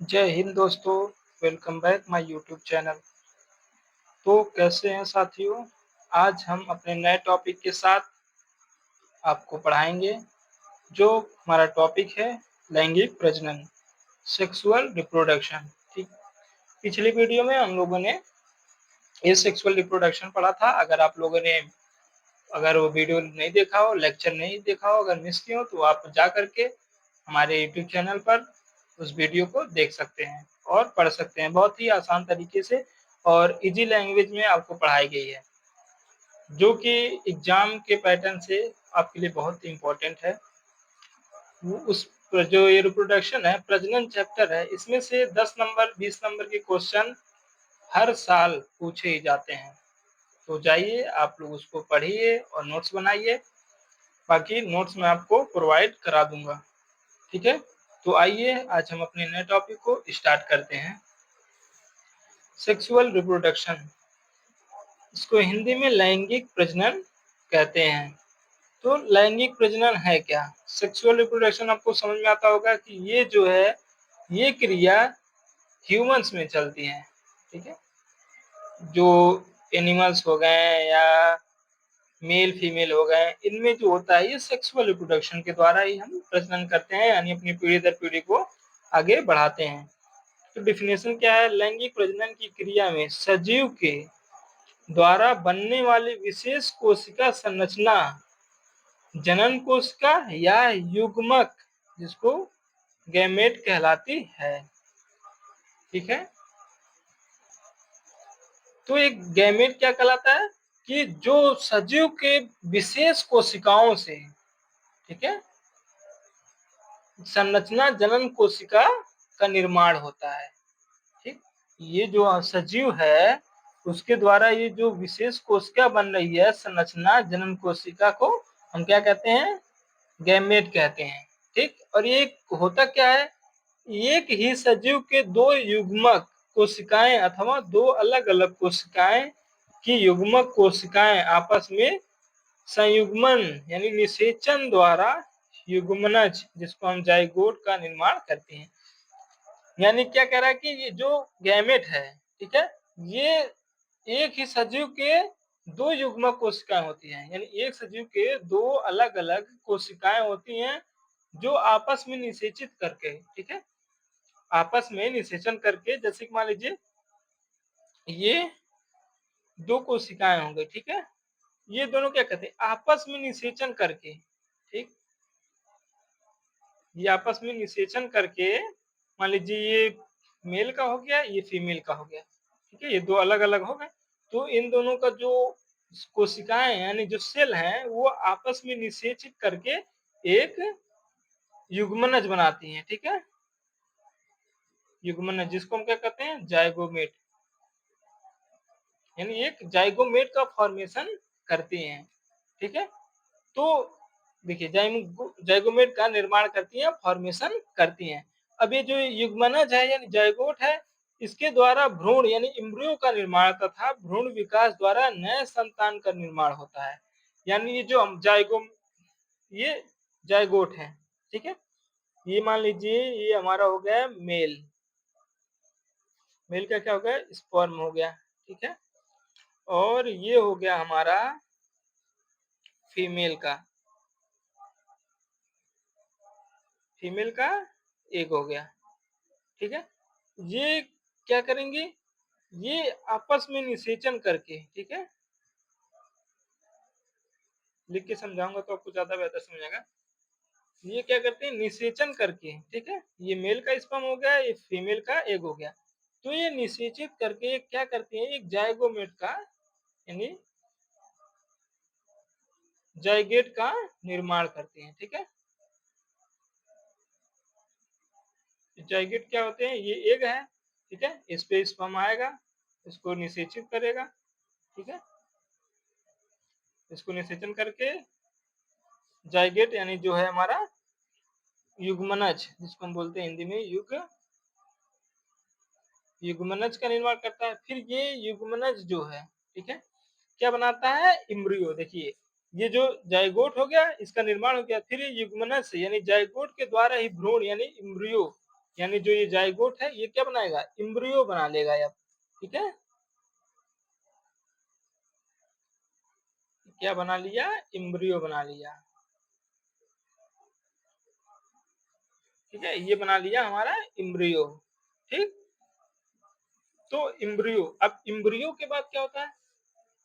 जय हिंद दोस्तों, welcome back my YouTube channel. तो कैसे हैं साथियों? आज हम अपने नए टॉपिक के साथ आपको पढ़ाएंगे। जो हमारा टॉपिक है लैंगिक प्रजनन, सेक्सुअल रिप्रोडक्शन। ठीक, पिछली वीडियो में हम लोगों ने ये सेक्सुअल रिप्रोडक्शन पढ़ा था। अगर वो वीडियो नहीं देखा हो, लेक्चर नहीं देखा हो, अगर मिस किए हो तो आप जा करके हमारे यूट्यूब चैनल पर उस वीडियो को देख सकते हैं और पढ़ सकते हैं। बहुत ही आसान तरीके से और इजी लैंग्वेज में आपको पढ़ाई गई है, जो कि एग्जाम के पैटर्न से आपके लिए बहुत इम्पोर्टेंट है। उस जो ये रिप्रोडक्शन है, प्रजनन चैप्टर है, इसमें से 10 नंबर 20 नंबर के क्वेश्चन हर साल पूछे ही जाते हैं। तो जाइए आप लोग उसको पढ़िए और नोट्स बनाइए। बाकी नोट्स मैं आपको प्रोवाइड करा दूंगा। ठीक है, तो आइए आज हम अपने नए टॉपिक को स्टार्ट करते हैं। सेक्सुअल रिप्रोडक्शन, इसको हिंदी में लैंगिक प्रजनन कहते हैं। तो लैंगिक प्रजनन है क्या? सेक्सुअल रिप्रोडक्शन आपको समझ में आता होगा कि ये जो है, ये क्रिया ह्यूमंस में चलती है। ठीक है, जो एनिमल्स हो गए या मेल फीमेल हो गए, इनमें जो होता है ये सेक्सुअल रिप्रोडक्शन के द्वारा ही हम प्रजनन करते हैं, यानी अपनी पीढ़ी दर पीढ़ी को आगे बढ़ाते हैं। तो डिफिनेशन क्या है? लैंगिक प्रजनन की क्रिया में सजीव के द्वारा बनने वाली विशेष कोशिका संरचना जनन कोशिका या युग्मक, जिसको गैमेट कहलाती है। ठीक है, तो एक गैमेट क्या कहलाता है कि जो सजीव के विशेष कोशिकाओं से, ठीक है, संरचना जनन कोशिका का निर्माण होता है। ठीक, ये जो सजीव है उसके द्वारा ये जो विशेष कोशिका बन रही है, संरचना जनन कोशिका को हम क्या कहते हैं? गैमेट कहते हैं। ठीक, और ये होता क्या है? एक ही सजीव के दो युग्मक कोशिकाएं अथवा दो अलग अलग कोशिकाएं की युग्मक कोशिकाएं आपस में संयुग्मन यानी निषेचन द्वारा युग्मनज, जिसको हम जाइगोट का निर्माण करते हैं। यानी क्या कह रहा है कि ये जो गैमेट है, ठीक है, ये एक ही सजीव के दो युग्मक कोशिकाएं होती हैं। यानी एक सजीव के दो अलग अलग कोशिकाएं होती हैं जो आपस में निषेचित करके, ठीक है, आपस में निषेचन करके, जैसे कि मान लीजिए ये दो कोशिकाएं हो गई, ठीक है, ये दोनों क्या कहते हैं? आपस में निषेचन करके, ठीक, ये आपस में निषेचन करके, मान लीजिए ये मेल का हो गया, ये फीमेल का हो गया, ठीक है, ये दो अलग अलग हो गए। तो इन दोनों का जो कोशिकाएं यानी जो सेल हैं, वो आपस में निषेचित करके एक युग्मनज बनाती हैं। ठीक है, युग्मनज, जिसको हम क्या कहते हैं? जाइगोमेट, यानी एक जाइगोमेट का फॉर्मेशन करती हैं। ठीक है, तो देखिए जाइगोमेट का निर्माण करती हैं, फॉर्मेशन करती हैं। अब ये जो युग्मनज है यानी जाइगोट है, इसके द्वारा भ्रूण यानी इम्ब्रियो का निर्माण तथा भ्रूण विकास द्वारा नए संतान का निर्माण होता है। यानी ये जो हम ये जाइगोट है, ठीक है, ये मान लीजिए ये हमारा हो गया मेल, मेल का क्या हो गया? स्पर्म हो गया, ठीक है, और ये हो गया हमारा फीमेल का, फीमेल का एग हो गया। ठीक है, ये क्या करेंगे? ये आपस में निषेचन करके, ठीक है, लिख के समझाऊंगा तो आपको ज्यादा बेहतर समझ आएगा। ये क्या करते हैं? निषेचन करके, ठीक है, ये मेल का स्पर्म हो गया, ये फीमेल का एग हो गया। तो ये निषेचित करके क्या करते हैं? एक जाइगोमेट का यानी जाइगेट का निर्माण करते हैं। ठीक है, जाइगेट क्या होते हैं? ये एग है, ठीक है, इस पे स्पर्म आएगा, इसको निषेचित करेगा, ठीक है, इसको निषेचन करके जाइगेट यानी जो है हमारा युग्मनज, जिसको हम बोलते हैं हिंदी में युग्मनज का निर्माण करता है। फिर ये युग्मनज जो है, ठीक है, क्या बनाता है? इम्ब्रियो। देखिए ये जो जाइगोट हो गया, इसका निर्माण हो गया, फिर ये युग्मनज से यानी जाइगोट के द्वारा ही भ्रूण यानी इम्ब्रियो यानी जो ये जाइगोट है ये क्या बनाएगा, एम्ब्रियो बना लेगा अब, ठीक है। क्या बना लिया, एम्ब्रियो बना लिया, ठीक है, ये बना लिया हमारा एम्ब्रियो, ठीक। तो एम्ब्रियो, अब एम्ब्रियो के बाद क्या होता है,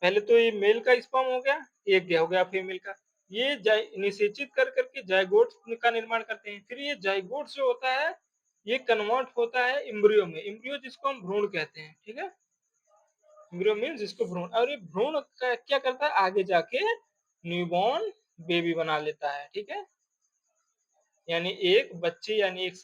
पहले तो ये मेल का स्पर्म हो गया, एक हो गया फीमेल का, ये निषेचित कर करके जाइगोट का निर्माण करते हैं, फिर ये जाइगोट जो होता है ये कन्वर्ट होता है एम्ब्रियो में, एम्ब्रियो जिसको हम भ्रूण कहते हैं, ठीक है, एम्ब्रियो मीन जिसको भ्रूण, और ये भ्रूण क्या करता है आगे जाके न्यूबॉर्न बेबी बना लेता है, ठीक है, यानी एक बच्चे यानी एक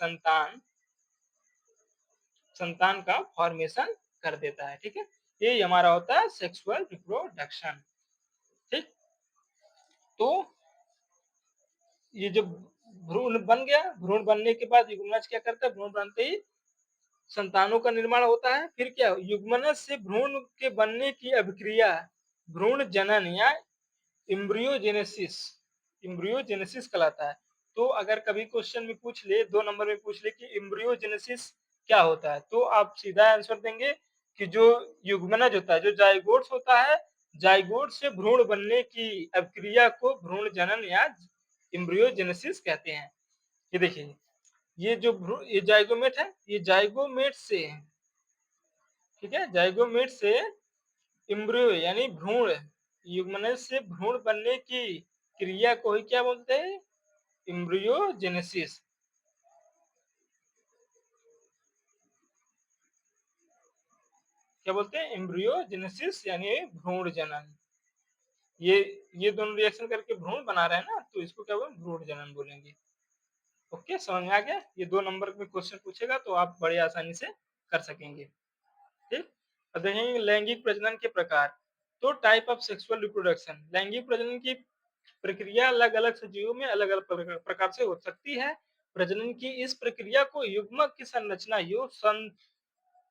संतान का फॉर्मेशन कर देता है, ठीक है। ये हमारा होता है सेक्सुअल रिप्रोडक्शन, ठीक। तो ये जो भ्रूण बन गया, भ्रूण बनने के बाद युग्मनज क्या करता है, भ्रूण बनते ही संतानों का निर्माण होता है, फिर क्या युग्मनज से भ्रूण के बनने की अभिक्रिया भ्रूण जनन या इम्ब्रियोजेनेसिस, इम्ब्रियोजेनेसिस कहलाता है। तो अगर कभी क्वेश्चन में पूछ ले, 2 नंबर में पूछ ले कि इम्ब्रियोजेनेसिस क्या होता है, तो आप सीधा आंसर देंगे कि जो युग्मनज होता है, जो जाइगोट्स होता है, जाइगोट से भ्रूण बनने की अभिक्रिया को भ्रूण जनन या इम्ब्रियोजेनेसिस कहते हैं। ये देखिए, ये जो ये जाइगोमेट है, ये जाइगोमेट से, ठीक है, जाइगोमेट से इम्ब्रियो यानी भ्रूण, युग्मनज से भ्रूण बनने की क्रिया को ही क्या बोलते हैं, इम्ब्रियोजेनेसिस। क्या बोलते हैं, इम्ब्रियोजेनेसिस यानी भ्रूण जनन। ये ये दोनों रिएक्शन करके भ्रूण बना रहे हैं ना, तो इसको क्या बोलेंगे, भ्रूण जनन बोलेंगे। ओके, समझ में आ गया, ये 2 नंबर में क्वेश्चन पूछेगा तो आप बड़े आसानी से कर सकेंगे, ठीक। अब देखेंगे लैंगिक प्रजनन के प्रकार। तो टाइप ऑफ सेक्सुअल रिप्रोडक्शन, लैंगिक प्रजनन की प्रक्रिया अलग अलग सजीवों में अलग अलग प्रकार से हो सकती है। प्रजनन की इस प्रक्रिया को युग्मक की संरचना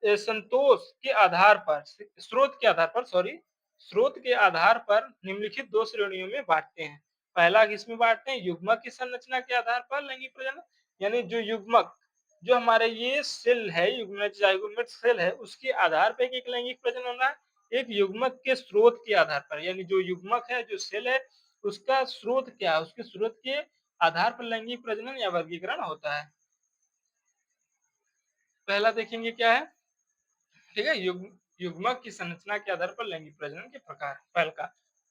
संतोष के आधार पर, स्रोत के आधार पर, सॉरी, स्रोत के आधार पर निम्नलिखित 2 श्रेणियों में बांटते हैं। पहला किसमें बांटते हैं, युग्मक की संरचना के आधार पर लैंगिक प्रजनन, यानी जो युग्मक, जो हमारे ये सेल है, युग्मनज जाइगोमेट सेल है, उसके आधार पर एक लैंगिक प्रजनन होना है। एक युग्मक के स्रोत के आधार पर, यानी जो युग्मक है, जो सेल है, उसका स्रोत क्या है, उसके स्रोत के आधार पर लैंगिक प्रजनन या वर्गीकरण होता है। पहला देखेंगे क्या है, ठीक है, युग्मक की संरचना के आधार पर लैंगिक प्रजनन के प्रकार। पहल का,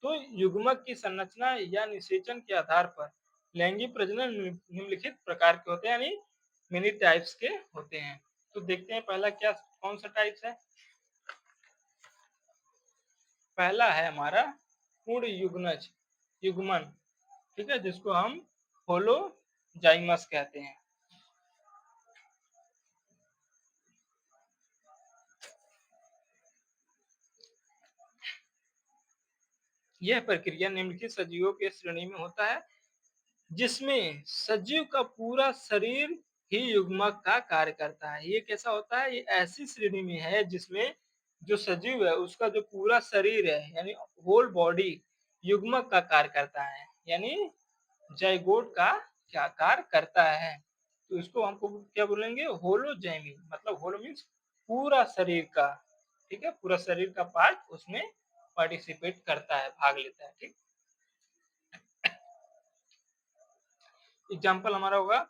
तो युग्मक की संरचना या निषेचन के आधार पर लैंगिक प्रजनन निम्नलिखित प्रकार के होते हैं, यानी मेनी टाइप्स के होते हैं। तो देखते हैं पहला क्या, कौन सा टाइप्स है। पहला है हमारा पूर्ण युग्मज, युग्मन, ठीक है, जिसको हम होलोजाइमस कहते हैं। यह प्रक्रिया निम्नलिखित सजीवों के श्रेणी में होता है, जिसमें सजीव का पूरा शरीर ही युग्मक का कार्य करता है। ये कैसा होता है, ये ऐसी श्रेणी में है जिसमें जो सजीव है उसका जो पूरा शरीर है, यानी होल बॉडी युग्मक का कार्य करता है, यानी जाइगोट का क्या कार्य करता है। तो इसको हमको क्या बोलेंगे, होलोजैमी, मतलब होलो मीन्स पूरा शरीर का, ठीक है, पूरा शरीर का पार्ट उसमें पार्टिसिपेट करता है, भाग लेता है, ठीक। एग्जाम्पल हमारा होगा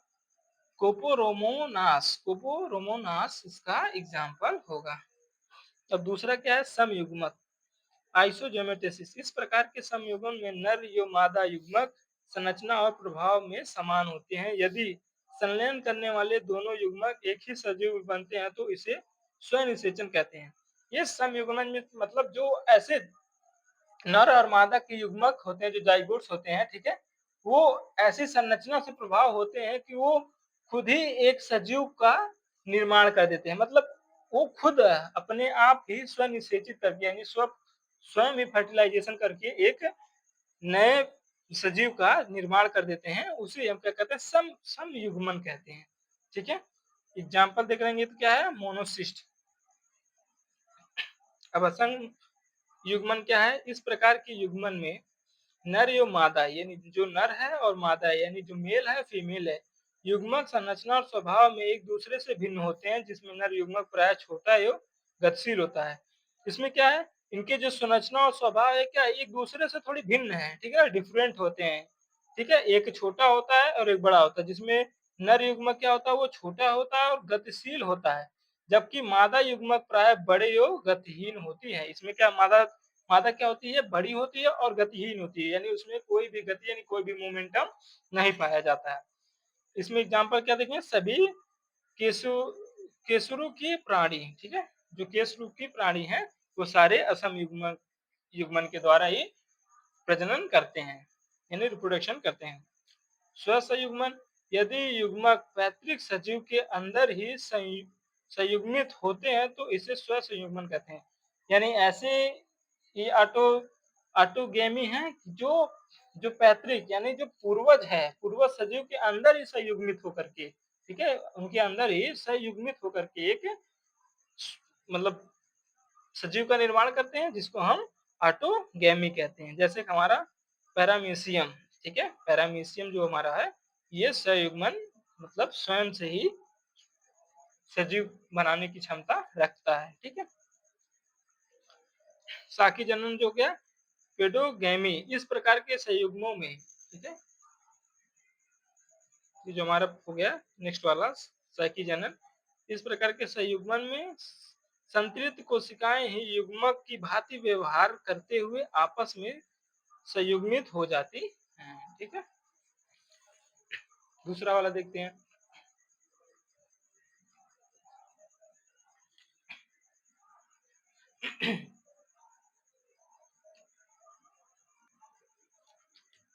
कोपोरोमोनास, कोपोरोमोनास इसका एग्जाम्पल होगा। अब दूसरा क्या है, समयुग्मक, आइसोजेमेटेसिस, इस प्रकार के समयुग्मन में नर एवं मादा युग्मक संरचना और प्रभाव में समान होते हैं। यदि संलयन करने वाले दोनों युग्मक एक ही सजीव बनते हैं तो इसे स्वनिषेचन कहते हैं। ये समयुग्मन में मतलब जो ऐसे नर और मादा के युग्मक होते हैं, जो जाइगोट्स होते हैं, ठीक है, वो ऐसी संरचना से प्रभाव होते हैं कि वो खुद ही एक सजीव का निर्माण कर देते हैं, मतलब वो खुद अपने आप ही स्वनिषेचित करके, यानी स्वयं ही फर्टिलाइजेशन करके एक नए सजीव का निर्माण कर देते हैं, उसे हम क्या कहते हैं, समयुग्मन कहते हैं, ठीक है। एग्जाम्पल देख लेंगे तो क्या है, मोनोसिस्ट। अब असंग युग्मन क्या है, इस प्रकार के युग्मन में नर एवं मादा, यानी जो नर है और मादा है, यानी जो मेल है फीमेल है, युग्मक संरचना और स्वभाव में एक दूसरे से भिन्न होते हैं, जिसमें नर युग्मक प्रायः छोटा एवं गतिशील होता है। इसमें क्या है, इनके जो संरचना और स्वभाव है क्या एक दूसरे से थोड़ी भिन्न है, ठीक है, डिफरेंट होते हैं, ठीक है। एक छोटा होता है और एक बड़ा होता है, जिसमें नर युग्मक क्या होता है वो छोटा होता है और गतिशील होता है, जबकि मादा युग्मक प्राय बड़े एवं गतिहीन होती है। इसमें क्या मादा मादा क्या होती है, बड़ी होती है और गतिहीन होती है, यानी उसमें कोई भी गति यानी कोई भी मोमेंटम नहीं पाया जाता है। इसमें एग्जाम्पल क्या देखें, सभी केसु केसुरु की प्राणी, ठीक है, जो केसुरु की प्राणी हैं वो सारे असम युग्मन के द्वारा ही प्रजनन करते हैं, यानी रिप्रोडक्शन करते हैं। स्वसंयुग्मन, यदि युग्मक पैतृक सजीव के अंदर ही संयुग्मित होते हैं तो इसे स्वसंयुग्मन कहते हैं। यानी ऐसे ये ऑटोगेमी है जो जो पैतृक यानी जो पूर्वज है, पूर्वज सजीव के अंदर ही संयुग्मित होकर के, ठीक है, उनके अंदर ही संयुग्मित होकर के एक मतलब सजीव का निर्माण करते हैं, जिसको हम ऑटोगेमी कहते हैं। जैसे हमारा पैरामीशियम, ठीक है, पैरामीशियम जो हमारा है ये संयुग्मन मतलब स्वयं से ही सजीव बनाने की क्षमता रखता है, ठीक है। साकी जनन जो क्या पेडोगेमी, इस प्रकार के संयुग्मों में, ठीक है, ये जो हमारा हो गया नेक्स्ट वाला साकी जनन, इस प्रकार के संयुग्मन में संतरित कोशिकाएं ही युग्मक की भांति व्यवहार करते हुए आपस में संयुग्मित हो जाती हैं, ठीक है। दूसरा वाला देखते हैं।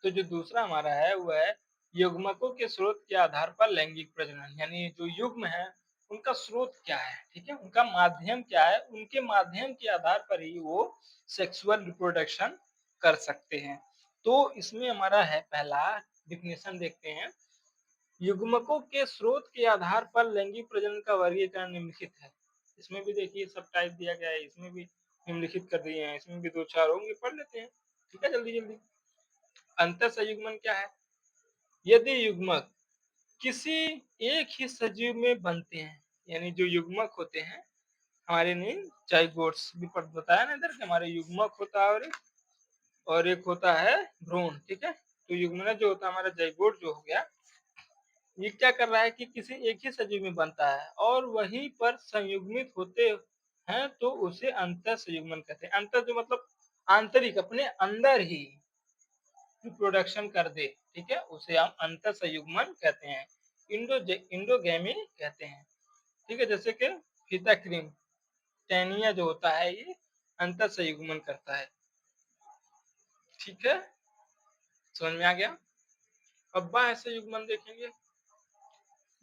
तो जो दूसरा हमारा है वो है युग्मकों के स्रोत के आधार पर लैंगिक प्रजनन, यानी जो युग्म है उनका स्रोत क्या है, ठीक है, उनका माध्यम क्या है, उनके माध्यम के आधार पर ही वो सेक्सुअल रिप्रोडक्शन कर सकते हैं। तो इसमें हमारा है पहला डिफिनेशन देखते हैं। युग्मकों के स्रोत के आधार पर लैंगिक प्रजनन का वर्गीकरण निम्नलिखित है। इसमें भी देखिए सब टाइप दिया गया है, इसमें भी निम्नलिखित कर दिए हैं, इसमें भी दो चार होंगे, पढ़ लेते हैं, ठीक है, जल्दी जल्दी। अंतर संयुग्मन क्या है, यदि युग्मक किसी एक ही सजीव में बनते हैं, यानी जो युग्मक होते हैं हमारे ने जाइगोट्स भी बताया ना इधर कि हमारे युग्मक होता है और एक होता है भ्रूण, ठीक है। तो युग्मन जो होता है हमारा जाइगोट जो हो गया, ये क्या कर रहा है कि किसी एक ही सजीव में बनता है और वहीं पर संयुग्मित होते हैं तो उसे अंतर संयुग्मन कहते हैं। अंतर जो मतलब आंतरिक अपने अंदर ही रिप्रोडक्शन कर दे, ठीक है, उसे हम अंतर संयुग्मन कहते हैं, इंडोगेमी कहते हैं, ठीक है। जैसे कि फीता क्रीम टैनिया जो होता है ये अंतर संयुग्मन करता है, ठीक है, समझ में आ गया। अब बाह्य संयुग्मन देखेंगे।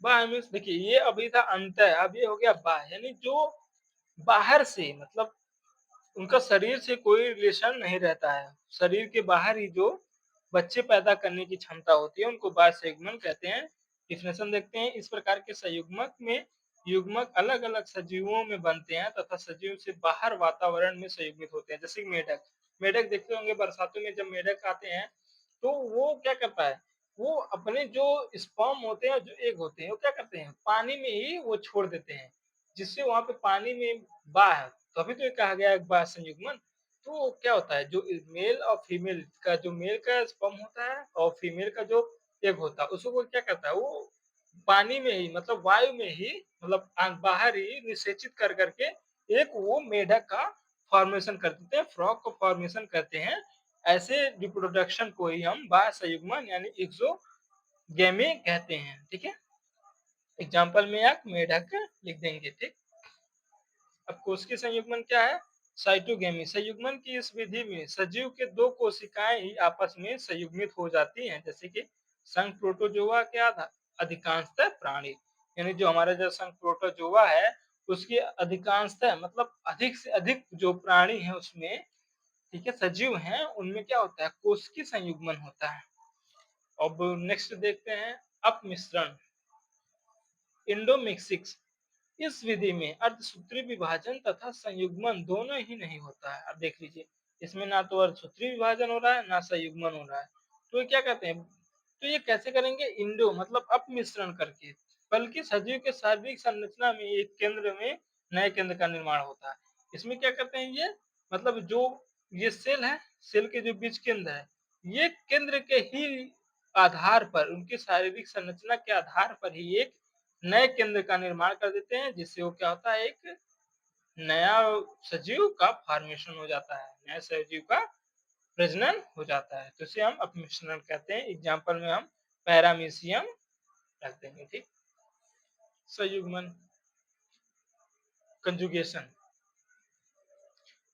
बाह्य मीन्स देखिए ये अभी था अंतर, अब ये हो गया बाह्य, यानी जो बाहर से मतलब उनका शरीर से कोई रिलेशन नहीं रहता है, शरीर के बाहर ही जो बच्चे पैदा करने की क्षमता होती है उनको बाह्य संयुग्मन कहते हैं। डिफिनेशन देखते हैं। इस प्रकार के संयुग्मक में युग्मक अलग अलग सजीवों में बनते हैं तथा सजीव से बाहर वातावरण में संयुग्मित होते हैं। जैसे मेढक, मेढक देखते होंगे बरसातों में जब मेढक आते हैं तो वो क्या करता है, वो अपने जो स्पर्म होते हैं जो एग होते हैं वो क्या करते हैं पानी में ही वो छोड़ देते हैं, जिससे वहां पे पानी में बाह्य, तभी तो ये कहा गया है बाह्य संयुग्मन। तो क्या होता है जो मेल और फीमेल का, जो मेल का स्पर्म होता है और फीमेल का जो एग होता है उसको क्या करता है वो पानी में ही मतलब वायु में ही मतलब बाहर ही निषेचित कर करके एक वो मेढक का फॉर्मेशन कर देते हैं, फ्रॉक को फॉर्मेशन करते हैं। ऐसे रिप्रोडक्शन को ही हम बाह्य संयुग्मन यानी एक्सोगेमी कहते हैं, ठीक है। एग्जाम्पल में आप मेढक लिख देंगे, ठीक। अब कोशिकीय संयुग्मन क्या है, साइटोगेमी, संयुग्मन की इस विधि में सजीव के दो कोशिकाएं ही आपस में संयुग्मित हो जाती हैं, जैसे कि संघ प्रोटोजोआ के अधिकांशतः प्राणी, यानी जो हमारा जो संघ प्रोटोजोआ है उसकी अधिकांशतः मतलब अधिक से अधिक जो प्राणी है उसमें, ठीक है, सजीव हैं उनमें क्या होता है कोशिकीय संयुग्मन होता है। अब नेक्स्ट देखते हैं अपमिश्रण, इंडोमिक्सिक्स। इस विधि में अर्धसूत्री विभाजन तथा संयुग्मन दोनों ही नहीं होता है। अब देख लीजिए इसमें ना तो अर्धसूत्री विभाजन हो रहा है ना संयुग्मन हो रहा है, तो क्या कहते हैं, तो ये कैसे करेंगे? इंडो मतलब अपमिश्रण करके, बल्कि सजीव के शारीरिक संरचना में एक केंद्र में नए केंद्र का निर्माण होता है। इसमें क्या करते हैं ये? मतलब जो ये सेल है, सेल के जो बीज केंद्र है, ये केंद्र के ही आधार पर, उनकी शारीरिक संरचना के आधार पर ही एक नए केंद्र का निर्माण कर देते हैं, जिससे वो क्या होता है? एक नया सजीव का फॉर्मेशन हो जाता है, नए सजीव का प्रजनन हो जाता है। तो इसे हम अपमिश्रण कहते हैं। एग्जाम्पल में हम पैरामीशियम रख देंगे, ठीक। संयुग्मन, कंजुगेशन,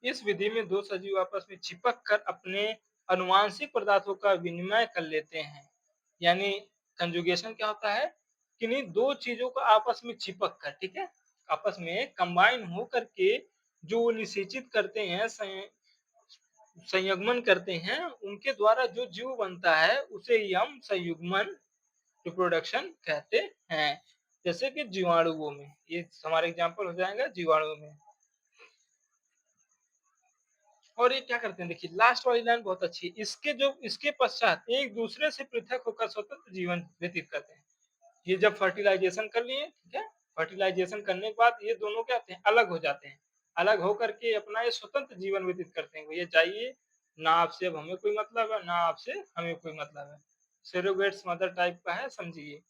इस विधि में दो सजीव आपस में चिपक कर अपने अनुवांशिक पदार्थों का विनिमय कर लेते हैं। यानी कंजुगेशन क्या होता है? किन्हीं दो चीजों को आपस में चिपक कर, ठीक है, आपस में कंबाइन हो करके जो निषेचित करते हैं, संयुग्मन करते हैं, उनके द्वारा जो जीव बनता है उसे ही हम संयुग्मन, रिप्रोडक्शन कहते हैं। जैसे कि जीवाणुओं में, ये हमारा एग्जांपल हो जाएगा जीवाणुओं में। और ये क्या करते हैं? देखिए लास्ट वाली लाइन बहुत अच्छी है। इसके पश्चात एक दूसरे से पृथक होकर स्वतंत्र जीवन व्यतीत करते हैं। ये जब फर्टिलाइजेशन कर लिए, ठीक है, फर्टिलाइजेशन करने के बाद ये दोनों क्या होते हैं? अलग हो जाते हैं। अलग होकर के अपना ये स्वतंत्र जीवन व्यतीत करते हैं। भैया जाइए, ना आपसे अब हमें कोई मतलब है, ना आपसे हमें कोई मतलब है। सेरोगेट्स मदर टाइप का है, समझिए।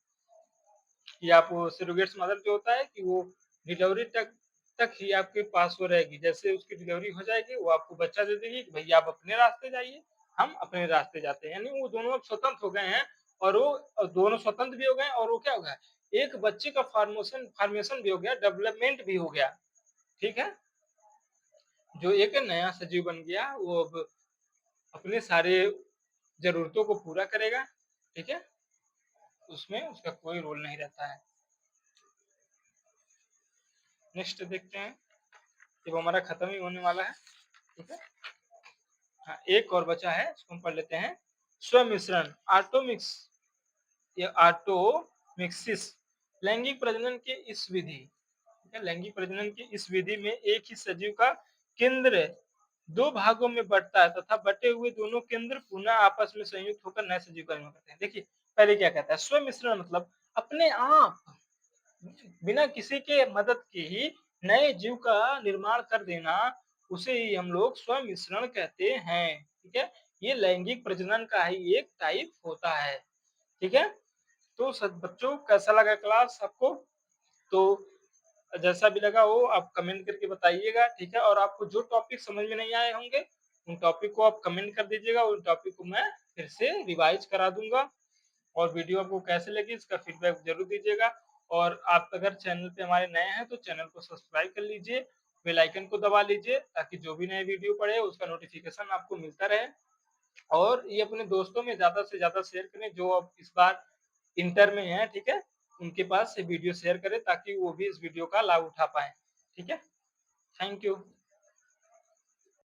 या आप सरोगेट्स मदर जो होता है कि वो डिलीवरी तक ही आपके पास वो रहेगी। जैसे उसकी डिलीवरी हो जाएगी, वो आपको बच्चा दे देगी कि भैया आप अपने रास्ते जाइए, हम अपने रास्ते जाते हैं। यानी वो दोनों अब स्वतंत्र हो गए हैं, और वो दोनों स्वतंत्र भी हो गए, और वो क्या हो गया? एक बच्चे का फॉर्मेशन भी हो गया, डेवलपमेंट भी हो गया, ठीक है। जो एक नया सजीव बन गया, वो अब अपने सारे जरूरतों को पूरा करेगा, ठीक है, उसमें उसका कोई रोल नहीं रहता है। नेक्स्ट देखते हैं, जब हमारा खत्म ही होने वाला है, ठीक है। हाँ, एक और बचा है, इसको हम पढ़ लेते हैं। स्वमिश्रण, आटोमिक्स या आटोमिक्सिस, लैंगिक प्रजनन की इस विधि, लैंगिक प्रजनन की इस विधि में एक ही सजीव का केंद्र दो भागों में बंटता है तथा बटे हुए दोनों केंद्र पुनः आपस में संयुक्त होकर नए सजीव का निर्माण करते हैं। देखिए पहले क्या कहता है? स्वमिश्रण मतलब अपने आप, बिना किसी के मदद के ही नए जीव का निर्माण कर देना, उसे ही हम लोग स्वमिश्रण कहते हैं, ठीक है। ये लैंगिक प्रजनन का ही एक टाइप होता है, ठीक है। तो बच्चों कैसा लगा क्लास आपको? तो जैसा भी लगा हो आप कमेंट करके बताइएगा, ठीक है। और आपको जो टॉपिक समझ में नहीं आए होंगे, उन टॉपिक को आप कमेंट कर दीजिएगा, उन टॉपिक को मैं फिर से रिवाइज करा दूंगा। और वीडियो आपको कैसे लगी इसका फीडबैक जरूर दीजिएगा। और आप अगर चैनल पे हमारे नए हैं तो चैनल को सब्सक्राइब कर लीजिए, बेल आइकन को दबा लीजिए, ताकि जो भी नए वीडियो पड़े उसका नोटिफिकेशन आपको मिलता रहे। और ये अपने दोस्तों में ज्यादा से ज्यादा शेयर करें, जो अब इस बार इंटर में है, ठीक है, उनके पास ये वीडियो शेयर करें ताकि वो भी इस वीडियो का लाभ उठा पाए, ठीक है। Thank you.